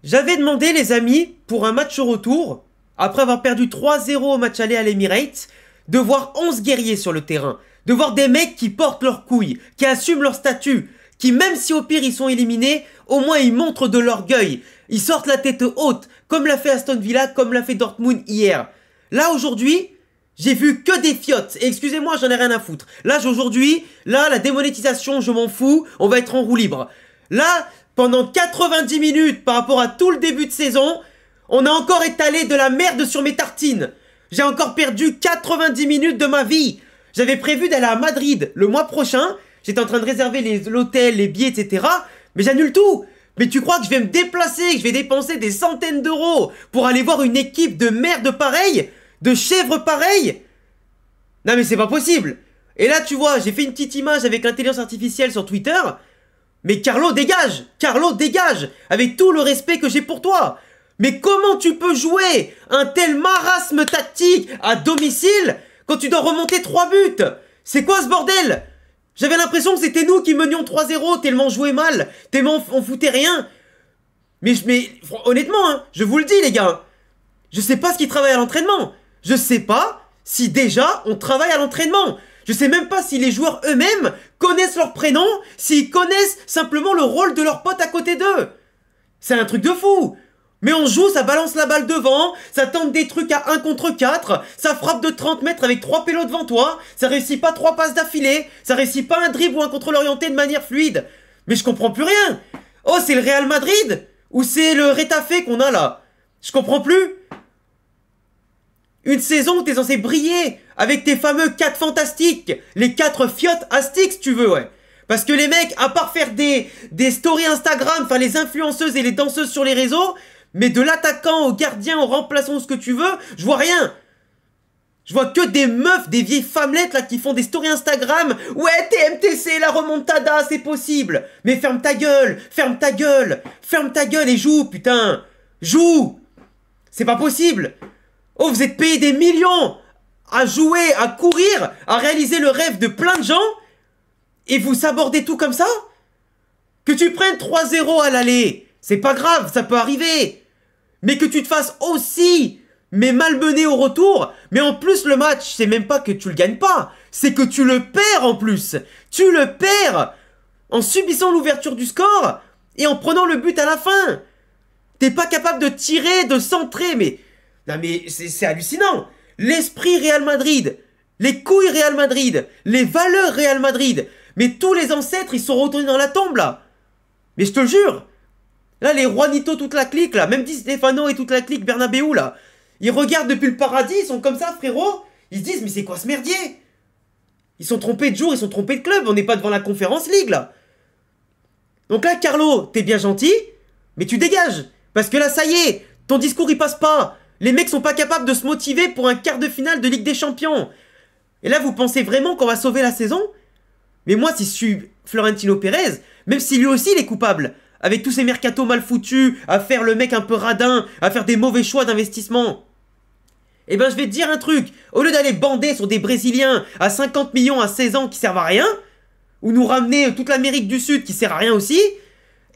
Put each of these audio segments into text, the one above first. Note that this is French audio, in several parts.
J'avais demandé, les amis, pour un match au retour, après avoir perdu 3-0 au match aller à l'Emirates, de voir 11 guerriers sur le terrain. De voir des mecs qui portent leurs couilles, qui assument leur statut, qui même si au pire ils sont éliminés, au moins ils montrent de l'orgueil. Ils sortent la tête haute, comme l'a fait Aston Villa, comme l'a fait Dortmund hier. Là aujourd'hui, j'ai vu que des fiottes. Et excusez-moi, j'en ai rien à foutre. Là aujourd'hui, la démonétisation, je m'en fous, on va être en roue libre. Là, pendant 90 minutes par rapport à tout le début de saison, on a encore étalé de la merde sur mes tartines. J'ai encore perdu 90 minutes de ma vie. J'avais prévu d'aller à Madrid le mois prochain. J'étais en train de réserver l'hôtel, les billets, etc. Mais j'annule tout. Mais tu crois que je vais me déplacer, que je vais dépenser des centaines d'euros pour aller voir une équipe de merde pareille, de chèvres pareilles? Non mais c'est pas possible. Et là tu vois, j'ai fait une petite image avec l'intelligence artificielle sur Twitter. Mais Carlo, dégage! Carlo, dégage! Avec tout le respect que j'ai pour toi! Mais comment tu peux jouer un tel marasme tactique à domicile quand tu dois remonter 3 buts? C'est quoi ce bordel? J'avais l'impression que c'était nous qui menions 3-0 tellement on jouait mal, tellement on foutait rien. Mais honnêtement, hein, je vous le dis les gars, je sais pas ce qu'ils travaillent à l'entraînement. Je sais pas si déjà on travaille à l'entraînement. Je sais même pas si les joueurs eux-mêmes connaissent leur prénom, s'ils connaissent simplement le rôle de leur pote à côté d'eux. C'est un truc de fou. Mais on joue, ça balance la balle devant, ça tente des trucs à 1 contre 4, ça frappe de 30 mètres avec 3 pélos devant toi, ça réussit pas 3 passes d'affilée, ça réussit pas un dribble ou un contrôle orienté de manière fluide. Mais je comprends plus rien. Oh, c'est le Real Madrid? Ou c'est le Retafe qu'on a là? Je comprends plus. Une saison où t'es censé briller avec tes fameux 4 fantastiques, les 4 fiottes astiques si tu veux, ouais. Parce que les mecs, à part faire des stories Instagram, enfin les influenceuses et les danseuses sur les réseaux, mais de l'attaquant au gardien, au remplaçant, ce que tu veux, je vois rien. Je vois que des meufs, des vieilles femmelettes là qui font des stories Instagram. Ouais, TMTC, la remontada, c'est possible. Mais ferme ta gueule, ferme ta gueule, ferme ta gueule et joue, putain. Joue. C'est pas possible. Oh, vous êtes payé des millions à jouer, à courir, à réaliser le rêve de plein de gens et vous sabordez tout comme ça? Que tu prennes 3-0 à l'aller, c'est pas grave, ça peut arriver. Mais que tu te fasses aussi, mais malmener au retour. Mais en plus, le match, c'est même pas que tu le gagnes pas, c'est que tu le perds en plus. Tu le perds en subissant l'ouverture du score et en prenant le but à la fin. T'es pas capable de tirer, de centrer, mais... Non mais c'est hallucinant. L'esprit Real Madrid, les couilles Real Madrid, les valeurs Real Madrid. Mais tous les ancêtres, ils sont retournés dans la tombe là. Mais je te le jure. Là, les Juanito, toute la clique, là, même Di Stefano et toute la clique Bernabéu, là, ils regardent depuis le paradis, ils sont comme ça, frérot. Ils se disent, mais c'est quoi ce merdier? Ils sont trompés de jour, ils sont trompés de club, on n'est pas devant la Conference League, là. Donc là, Carlo, t'es bien gentil, mais tu dégages. Parce que là, ça y est, ton discours, il passe pas. Les mecs sont pas capables de se motiver pour un quart de finale de Ligue des Champions. Et là, vous pensez vraiment qu'on va sauver la saison? Mais moi, si je suis Florentino Pérez, même si lui aussi, il est coupable, avec tous ces mercatos mal foutus, à faire le mec un peu radin, à faire des mauvais choix d'investissement. Eh ben je vais te dire un truc, au lieu d'aller bander sur des Brésiliens à 50 millions à 16 ans qui servent à rien, ou nous ramener toute l'Amérique du Sud qui sert à rien aussi,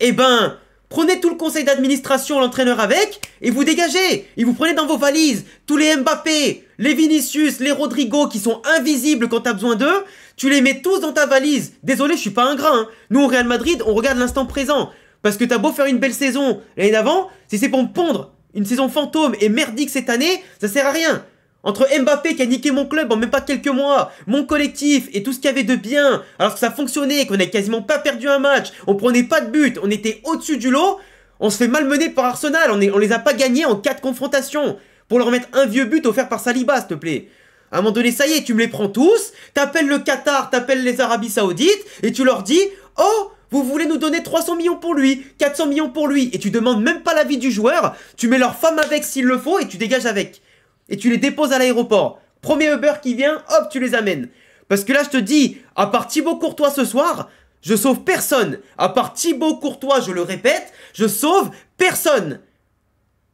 eh ben prenez tout le conseil d'administration, l'entraîneur avec, et vous dégagez. Et vous prenez dans vos valises tous les Mbappé, les Vinicius, les Rodrigo qui sont invisibles quand t'as besoin d'eux, tu les mets tous dans ta valise. Désolé, je suis pas ingrat, hein. Nous au Real Madrid, on regarde l'instant présent. Parce que t'as beau faire une belle saison l'année d'avant, si c'est pour me pondre une saison fantôme et merdique cette année, ça sert à rien. Entre Mbappé qui a niqué mon club en même pas quelques mois, mon collectif et tout ce qu'il y avait de bien, alors que ça fonctionnait, qu'on n'avait quasiment pas perdu un match, on prenait pas de but, on était au-dessus du lot, on se fait malmener par Arsenal, on les a pas gagnés en 4 confrontations, pour leur mettre un vieux but offert par Saliba, s'il te plaît. À un moment donné, ça y est, tu me les prends tous, t'appelles le Qatar, t'appelles les Arabies Saoudites, et tu leur dis « Oh, vous voulez nous donner 300 millions pour lui, 400 millions pour lui », et tu demandes même pas l'avis du joueur, tu mets leur femme avec s'il le faut, et tu dégages avec. Et tu les déposes à l'aéroport. Premier Uber qui vient, hop, tu les amènes. Parce que là, je te dis, à part Thibaut Courtois ce soir, je sauve personne. À part Thibaut Courtois, je le répète, je sauve personne.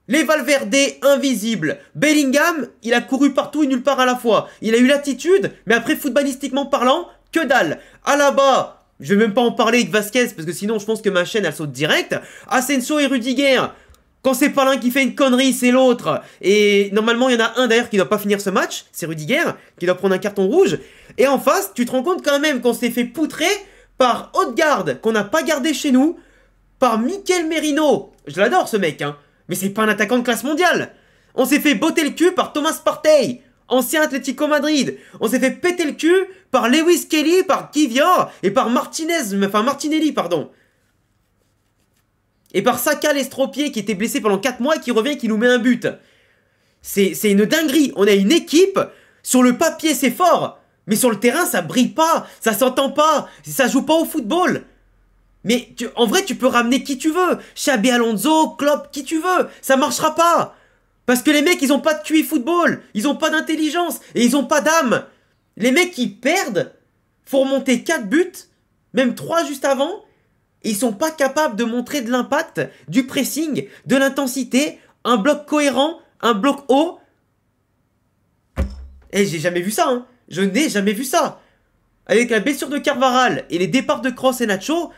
Les Valverde, invisibles. Bellingham, il a couru partout et nulle part à la fois. Il a eu l'attitude, mais après, footballistiquement parlant, que dalle. Alaba, je vais même pas en parler avec Vasquez, parce que sinon, je pense que ma chaîne, elle saute direct. Asensio et Rudiger, Quand c'est pas l'un qui fait une connerie, c'est l'autre. Et normalement, il y en a un d'ailleurs qui doit pas finir ce match, c'est Rudiger, qui doit prendre un carton rouge. Et en face, tu te rends compte quand même qu'on s'est fait poutrer par Odegaard, qu'on n'a pas gardé chez nous, par Mikel Merino. Je l'adore ce mec, hein. Mais c'est pas un attaquant de classe mondiale. On s'est fait botter le cul par Thomas Partey, ancien Atlético Madrid. On s'est fait péter le cul par Lewis Kelly, par Kivior et par Martinelli, pardon. Et par Saka l'estropié qui était blessé pendant 4 mois et qui revient et qui nous met un but. C'est une dinguerie. On a une équipe, sur le papier c'est fort, mais sur le terrain ça brille pas, ça s'entend pas, ça joue pas au football. Mais en vrai tu peux ramener qui tu veux, Xabi Alonso, Klopp, qui tu veux, ça marchera pas. Parce que les mecs ils ont pas de QI football, ils ont pas d'intelligence et ils ont pas d'âme. Les mecs qui perdent, faut remonter 4 buts, même 3 juste avant. Ils sont pas capables de montrer de l'impact, du pressing, de l'intensité, un bloc cohérent, un bloc haut. Et j'ai jamais vu ça, hein. Je n'ai jamais vu ça. Avec la blessure de Carvajal et les départs de Kroos et Nacho,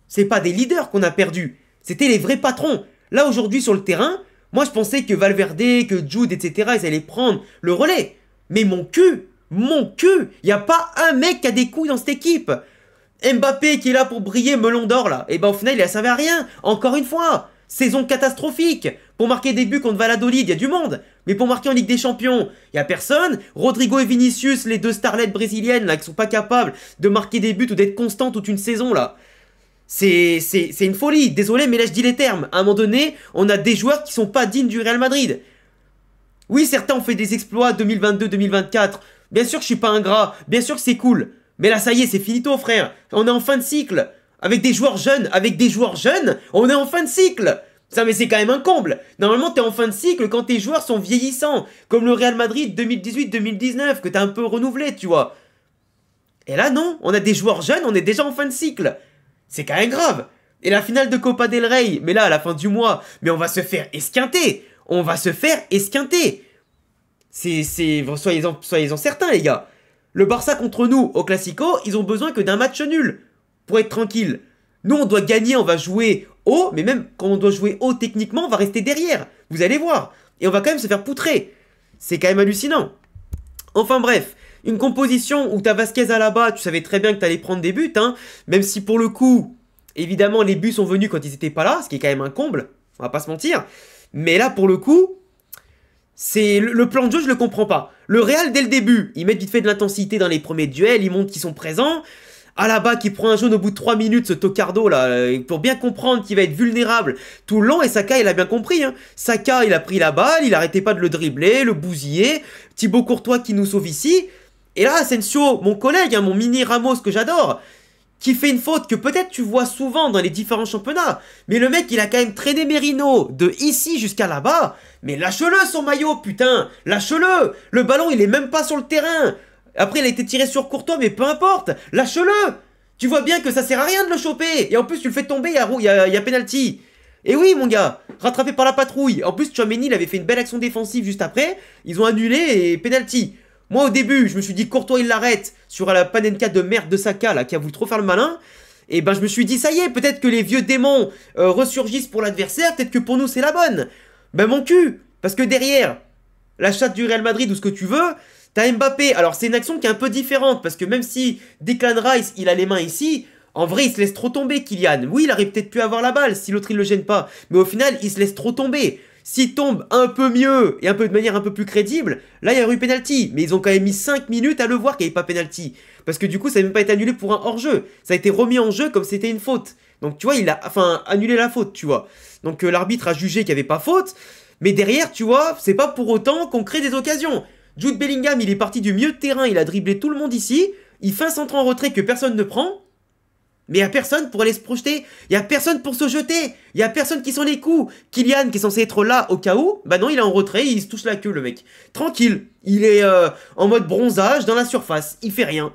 c'est pas des leaders qu'on a perdus. C'était les vrais patrons. Là, aujourd'hui, sur le terrain, moi, je pensais que Valverde, que Jude, etc., ils allaient prendre le relais. Mais mon cul, il n'y a pas un mec qui a des couilles dans cette équipe. Mbappé qui est là pour briller melon d'or là, et ben au final il a servi à rien, encore une fois, saison catastrophique, pour marquer des buts contre Valladolid, il y a du monde, mais pour marquer en Ligue des Champions, il y a personne. Rodrigo et Vinicius, les deux starlettes brésiliennes là, qui sont pas capables de marquer des buts ou d'être constants toute une saison là, c'est une folie, désolé mais là je dis les termes, à un moment donné, on a des joueurs qui sont pas dignes du Real Madrid. Oui certains ont fait des exploits 2022-2024, bien sûr que je suis pas ingrat, bien sûr que c'est cool. Mais là, ça y est, c'est finito, frère. On est en fin de cycle. Avec des joueurs jeunes, on est en fin de cycle. Ça, mais c'est quand même un comble. Normalement, t'es en fin de cycle quand tes joueurs sont vieillissants. Comme le Real Madrid 2018-2019, que t'as un peu renouvelé, tu vois. Et là, non. On a des joueurs jeunes, on est déjà en fin de cycle. C'est quand même grave. Et la finale de Copa del Rey, mais là, à la fin du mois, mais on va se faire esquinter. Soyez-en certains, les gars. Le Barça contre nous, au Classico, ils ont besoin que d'un match nul pour être tranquille. Nous, on doit gagner, on va jouer haut, mais même quand on doit jouer haut techniquement, on va rester derrière. Vous allez voir. Et on va quand même se faire poutrer. C'est quand même hallucinant. Enfin bref, une composition où t'as Vasquez à la bas, tu savais très bien que t'allais prendre des buts, hein. Même si pour le coup, évidemment, les buts sont venus quand ils étaient pas là, ce qui est quand même un comble. On va pas se mentir. Mais là, pour le coup... c'est le plan de jeu, je le comprends pas. Le Real, dès le début, ils mettent vite fait de l'intensité dans les premiers duels, ils montrent qu'ils sont présents. Alaba qui prend un jaune au bout de 3 minutes, ce tocardo là, pour bien comprendre qu'il va être vulnérable tout le long. Et Saka, il a bien compris, hein. Saka, il a pris la balle, il arrêtait pas de le dribbler, le bousiller. Thibaut Courtois qui nous sauve ici. Et là, Asensio, mon collègue, hein, mon mini Ramos que j'adore, qui fait une faute que peut-être tu vois souvent dans les différents championnats. Mais le mec, il a quand même traîné Merino de ici jusqu'à là-bas. Mais lâche-le son maillot, putain. Lâche-le. Le ballon, il est même pas sur le terrain. Après, il a été tiré sur Courtois, mais peu importe. Lâche-le. Tu vois bien que ça sert à rien de le choper. Et en plus, tu le fais tomber, il y a penalty. Et oui, mon gars, rattrapé par la patrouille. En plus, Tchouaméni, il avait fait une belle action défensive juste après. Ils ont annulé et penalty. Moi, au début, je me suis dit, Courtois, il l'arrête sur la Panenka de merde de Saka, là, qui a voulu trop faire le malin. Et ben, je me suis dit, ça y est, peut-être que les vieux démons ressurgissent pour l'adversaire, peut-être que pour nous, c'est la bonne. Ben, mon cul, parce que derrière, la chatte du Real Madrid ou ce que tu veux, t'as Mbappé. Alors, c'est une action qui est un peu différente, parce que même si Declan Rice, il a les mains ici, en vrai, il se laisse trop tomber, Kylian. Oui, il aurait peut-être pu avoir la balle si l'autre, il le gêne pas. Mais au final, il se laisse trop tomber. S'il tombe un peu mieux et un peu de manière un peu plus crédible, là il y a eu penalty. Mais ils ont quand même mis 5 minutes à le voir qu'il n'y avait pas penalty. Parce que du coup ça n'a même pas été annulé pour un hors-jeu. Ça a été remis en jeu comme c'était une faute. Donc tu vois, il a annulé la faute, tu vois. Donc l'arbitre a jugé qu'il n'y avait pas faute. Mais derrière, tu vois, c'est pas pour autant qu'on crée des occasions. Jude Bellingham, il est parti du milieu de terrain, il a dribblé tout le monde ici. Il fait un centre en retrait que personne ne prend. Mais il n'y a personne pour aller se projeter, il n'y a personne pour se jeter, il n'y a personne qui sent les coups. Kylian qui est censé être là au cas où, bah non il est en retrait, il se touche la queue le mec. Tranquille, il est en mode bronzage dans la surface, il fait rien.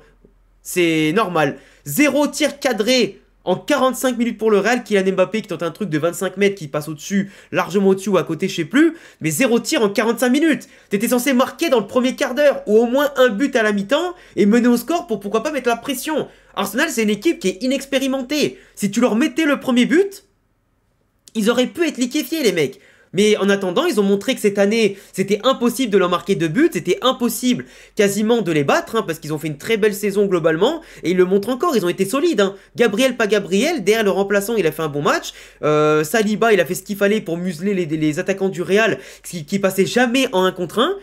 C'est normal. 0 tir cadré en 45 minutes pour le Real. Kylian Mbappé qui tente un truc de 25 mètres qui passe au-dessus, largement au-dessus ou à côté, je sais plus. Mais 0 tir en 45 minutes. T'étais censé marquer dans le premier quart d'heure ou au moins un but à la mi-temps et mener au score pour pourquoi pas mettre la pression. Arsenal, c'est une équipe qui est inexpérimentée. Si tu leur mettais le premier but, ils auraient pu être liquéfiés, les mecs. Mais en attendant, ils ont montré que cette année, c'était impossible de leur marquer de buts, c'était impossible quasiment de les battre, hein, parce qu'ils ont fait une très belle saison globalement, et ils le montrent encore, ils ont été solides. Hein. Gabriel, pas Gabriel, derrière le remplaçant, il a fait un bon match. Saliba, il a fait ce qu'il fallait pour museler les attaquants du Real, qui passaient jamais en 1 contre 1.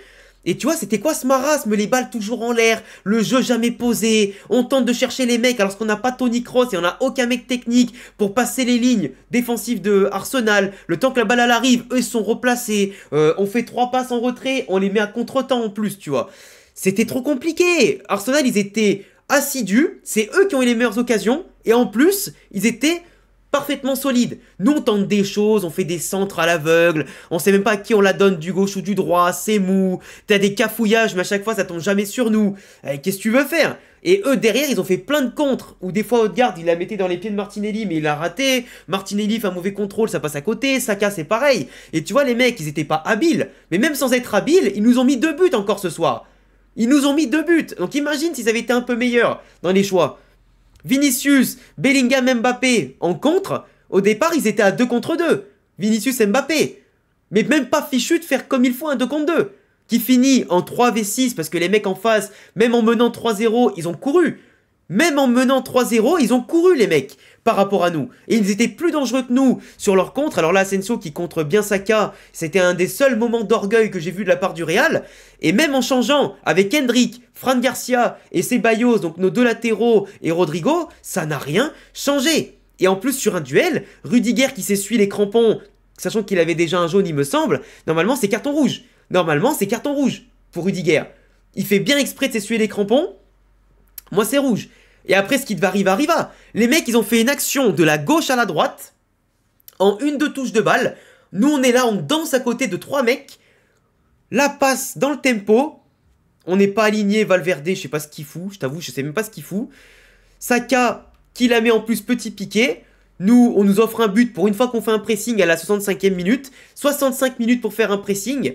Et tu vois, c'était quoi ce marasme? Les balles toujours en l'air, le jeu jamais posé, on tente de chercher les mecs alors qu'on n'a pas Toni Kroos et on n'a aucun mec technique pour passer les lignes défensives de Arsenal. Le temps que la balle elle arrive, eux ils sont replacés, on fait 3 passes en retrait, on les met à contre-temps en plus, tu vois. C'était trop compliqué. Arsenal, ils étaient assidus, c'est eux qui ont eu les meilleures occasions, et en plus, ils étaient parfaitement solide. Nous, on tente des choses, on fait des centres à l'aveugle, on sait même pas à qui on la donne du gauche ou du droit, c'est mou, t'as des cafouillages, mais à chaque fois, ça tombe jamais sur nous. Qu'est-ce que tu veux faire? Et eux, derrière, ils ont fait plein de contres, où des fois, Odegaard, il la mettait dans les pieds de Martinelli, mais il a raté. Martinelli fait un mauvais contrôle, ça passe à côté. Saka, c'est pareil. Et tu vois, les mecs, ils étaient pas habiles, mais même sans être habiles, ils nous ont mis 2 buts encore ce soir. Ils nous ont mis 2 buts. Donc imagine s'ils avaient été un peu meilleurs dans les choix. Vinicius, Bellingham, Mbappé en contre, au départ ils étaient à 2 contre 2. Vinicius, Mbappé. Mais même pas fichu de faire comme il faut un 2 contre 2. Qui finit en 3v6 parce que les mecs en face, même en menant 3-0, ils ont couru. Même en menant 3-0, ils ont couru les mecs par rapport à nous. Et ils étaient plus dangereux que nous sur leur contre. Alors là, Asensio qui contre bien Saka, c'était un des seuls moments d'orgueil que j'ai vu de la part du Real. Et même en changeant avec Hendrick, Fran Garcia et Ceballos, donc nos 2 latéraux et Rodrigo, ça n'a rien changé. Et en plus sur un duel, Rudiger qui s'essuie les crampons, sachant qu'il avait déjà un jaune il me semble, normalement c'est carton rouge. Normalement c'est carton rouge pour Rudiger. Il fait bien exprès de s'essuyer les crampons. Moi, c'est rouge. Et après, ce qui devait arriver, arriva. Les mecs, ils ont fait une action de la gauche à la droite, en 1-2 touches de balle. Nous, on est là, on danse à côté de 3 mecs. La passe dans le tempo. On n'est pas aligné, Valverde, je sais pas ce qu'il fout. Je t'avoue, je sais même pas ce qu'il fout. Saka, qui la met en plus petit piqué. Nous, on nous offre un but pour une fois qu'on fait un pressing à la 65e minute. 65 minutes pour faire un pressing.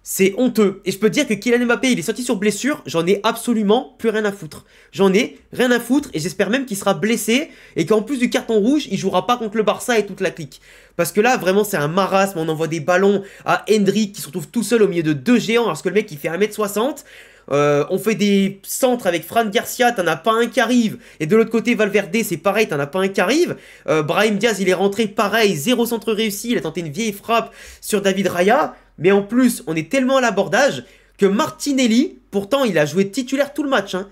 C'est honteux. Et je peux te dire que Kylian Mbappé, il est sorti sur blessure. J'en ai absolument plus rien à foutre. J'en ai rien à foutre. Et j'espère même qu'il sera blessé. Et qu'en plus du carton rouge, il jouera pas contre le Barça et toute la clique. Parce que là, vraiment, c'est un marasme. On envoie des ballons à Hendrick qui se retrouve tout seul au milieu de 2 géants. Alors que le mec, il fait 1m60. On fait des centres avec Fran Garcia, t'en as pas un qui arrive. Et de l'autre côté, Valverde, c'est pareil, t'en as pas un qui arrive. Brahim Diaz, il est rentré pareil, 0 centre réussi. Il a tenté une vieille frappe sur David Raya. Mais en plus, on est tellement à l'abordage que Martinelli, pourtant il a joué titulaire tout le match, hein,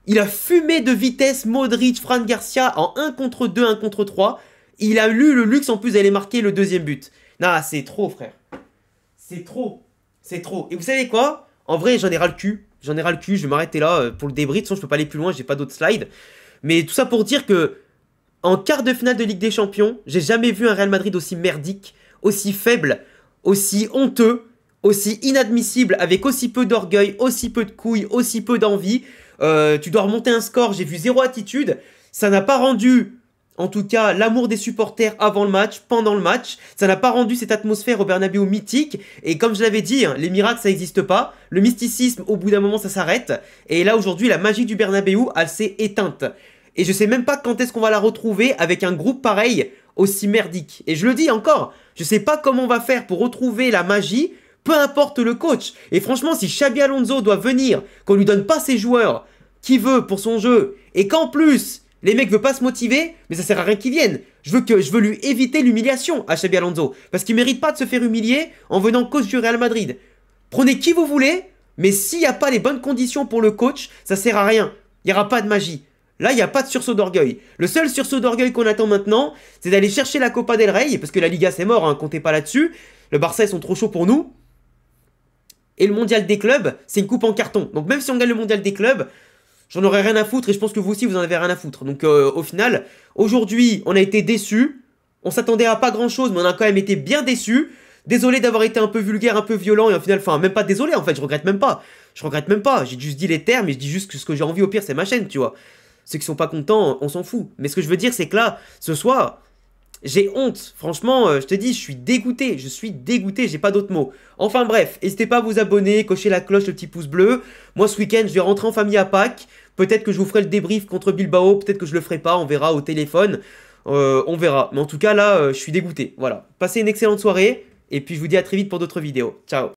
il a fumé de vitesse Modric, Fran Garcia en 1 contre 2, 1 contre 3. Il a eu le luxe en plus d'aller marquer le 2e but. Non, c'est trop frère. C'est trop. C'est trop. Et vous savez quoi? En vrai, j'en ai ras le cul. J'en ai ras le cul, je vais m'arrêter là pour le débrief, sinon je peux pas aller plus loin, j'ai pas d'autres slides. Mais tout ça pour dire que en quart de finale de Ligue des Champions, j'ai jamais vu un Real Madrid aussi merdique, aussi faible, aussi honteux, aussi inadmissible, avec aussi peu d'orgueil, aussi peu de couilles, aussi peu d'envie. Tu dois remonter un score, j'ai vu 0 attitude. Ça n'a pas rendu, en tout cas, l'amour des supporters avant le match, pendant le match. Ça n'a pas rendu cette atmosphère au Bernabéu mythique. Et comme je l'avais dit, hein, les miracles, ça n'existe pas. Le mysticisme, au bout d'un moment, ça s'arrête. Et là, aujourd'hui, la magie du Bernabéu, elle s'est éteinte. Et je sais même pas quand est-ce qu'on va la retrouver avec un groupe pareil, aussi merdique. Et je le dis encore, je sais pas comment on va faire pour retrouver la magie, peu importe le coach. Et franchement, si Xabi Alonso doit venir, qu'on lui donne pas ses joueurs qu'il veut pour son jeu, et qu'en plus, les mecs veulent pas se motiver, mais ça sert à rien qu'ils viennent. Je veux lui éviter l'humiliation à Xabi Alonso, parce qu'il mérite pas de se faire humilier en venant coach du Real Madrid. Prenez qui vous voulez, mais s'il n'y a pas les bonnes conditions pour le coach, ça sert à rien. Il n'y aura pas de magie. Là, il n'y a pas de sursaut d'orgueil. Le seul sursaut d'orgueil qu'on attend maintenant, c'est d'aller chercher la Copa del Rey, parce que la Liga c'est mort, hein, comptez pas là-dessus. Le Barça, ils sont trop chauds pour nous. Et le mondial des clubs, c'est une coupe en carton. Donc même si on gagne le mondial des clubs, j'en aurais rien à foutre, et je pense que vous aussi, vous en avez rien à foutre. Donc au final, aujourd'hui, on a été déçus. On s'attendait à pas grand-chose, mais on a quand même été bien déçus. Désolé d'avoir été un peu vulgaire, un peu violent, et au final, enfin, même pas désolé, en fait, je regrette même pas. Je regrette même pas, j'ai juste dit les termes, et je dis juste que ce que j'ai envie, au pire, c'est ma chaîne, tu vois. Ceux qui sont pas contents, on s'en fout. Mais ce que je veux dire, c'est que là, ce soir, j'ai honte. Franchement, je te dis, je suis dégoûté, j'ai pas d'autres mots. Enfin bref, n'hésitez pas à vous abonner, cocher la cloche, le petit pouce bleu. Moi, ce week-end, je vais rentrer en famille à Pâques. Peut-être que je vous ferai le débrief contre Bilbao, peut-être que je le ferai pas, on verra au téléphone. On verra. Mais en tout cas, là, je suis dégoûté. Voilà. Passez une excellente soirée. Et puis je vous dis à très vite pour d'autres vidéos. Ciao.